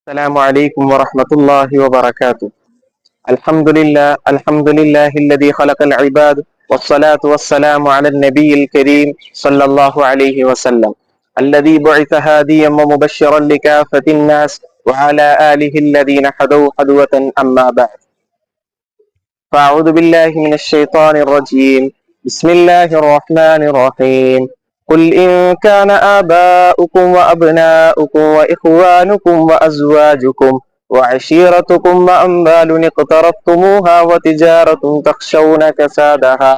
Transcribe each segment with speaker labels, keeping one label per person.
Speaker 1: السلام عليكم ورحمة الله وبركاته. الحمد لله الذي خلق العباد، والصلاة والسلام على النبي الكريم صلى الله عليه وسلم الذي بعث هاديا ومبشرا لكافة الناس، وعلى آله الذين حدوا حدوة. أما بعد، فأعوذ بالله من الشيطان الرجيم. بسم الله الرحمن الرحيم. قل إن كان آباؤكم وأبناؤكم وإخوانكم وأزواجكم وعشيرتكم وأموال اقترفتموها وتجارة تخشون كسادها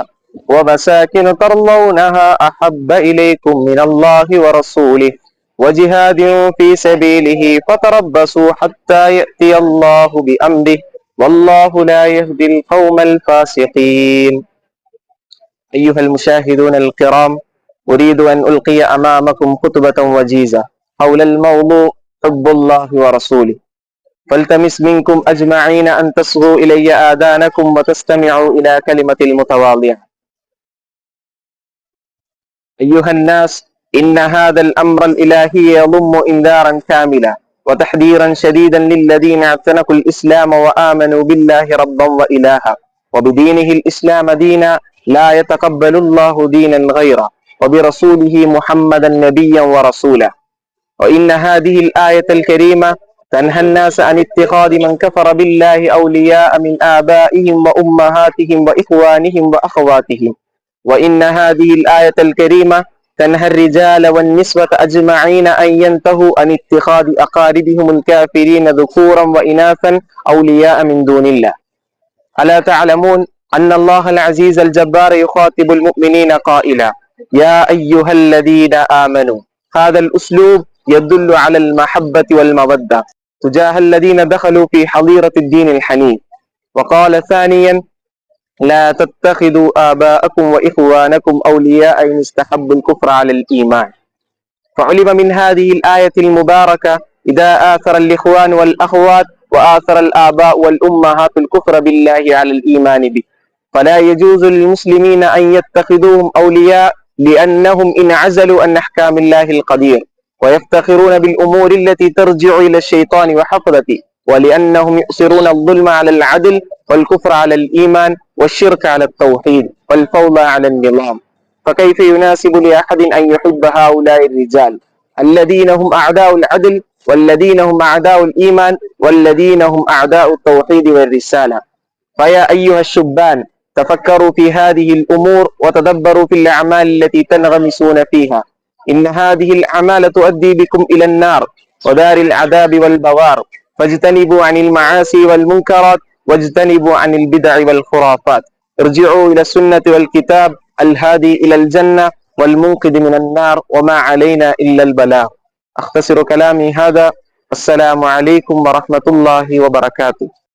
Speaker 1: ومساكن ترضونها أحب إليكم من الله ورسوله وجهاد في سبيله فتربصوا حتى يأتي الله بأمره والله لا يهدي القوم الفاسقين. أيها المشاهدون الكرام، أريد أن ألقي أمامكم خطبة وجيزة حول الموضوع حب الله ورسوله، فالتمس منكم أجمعين أن تصغوا إلي آذانكم وتستمعوا إلى كلمة المتواضعة. أيها الناس، إن هذا الأمر الإلهي يضم إنذارا كاملا وتحذيرا شديدا للذين اعتنقوا الإسلام وآمنوا بالله ربا وإلها، وبدينه الإسلام دينا لا يتقبل الله دينا غيره، وبرسوله محمدا نبيا ورسولا. وإن هذه الآية الكريمة تنهى الناس عن اتخاذ من كفر بالله أولياء من آبائهم وأمهاتهم وإخوانهم وأخواتهم. وإن هذه الآية الكريمة تنهى الرجال والنسوة أجمعين أن ينتهوا عن اتخاذ أقاربهم الكافرين ذكورا وإناثا أولياء من دون الله. ألا تعلمون أن الله العزيز الجبار يخاطب المؤمنين قائلا: يا أيها الذين آمنوا. هذا الأسلوب يدل على المحبة والمودة تجاه الذين دخلوا في حظيرة الدين الحنيف. وقال ثانيا: لا تتخذوا آباءكم وإخوانكم أولياء إن استحبوا الكفر على الإيمان. فعلم من هذه الآية المباركة إذا آثر الإخوان والأخوات وآثر الآباء والأمهات الكفر بالله على الإيمان به، فلا يجوز للمسلمين أن يتخذوهم أولياء، لأنهم انعزلوا عن أحكام الله القدير ويفتخرون بالأمور التي ترجع إلى الشيطان وحفظته، ولأنهم يؤثرون الظلم على العدل والكفر على الإيمان والشرك على التوحيد والفوضى على النظام. فكيف يناسب لأحد أن يحب هؤلاء الرجال الذين هم أعداء العدل، والذين هم أعداء الإيمان، والذين هم أعداء التوحيد والرسالة؟ فيا أيها الشبان، تفكروا في هذه الأمور وتدبروا في الأعمال التي تنغمسون فيها. إن هذه الأعمال تؤدي بكم إلى النار ودار العذاب والبوار، فاجتنبوا عن المعاصي والمنكرات واجتنبوا عن البدع والخرافات. ارجعوا إلى السنة والكتاب الهادي إلى الجنة والمنقذ من النار، وما علينا إلا البلاغ. أختصر كلامي هذا. السلام عليكم ورحمة الله وبركاته.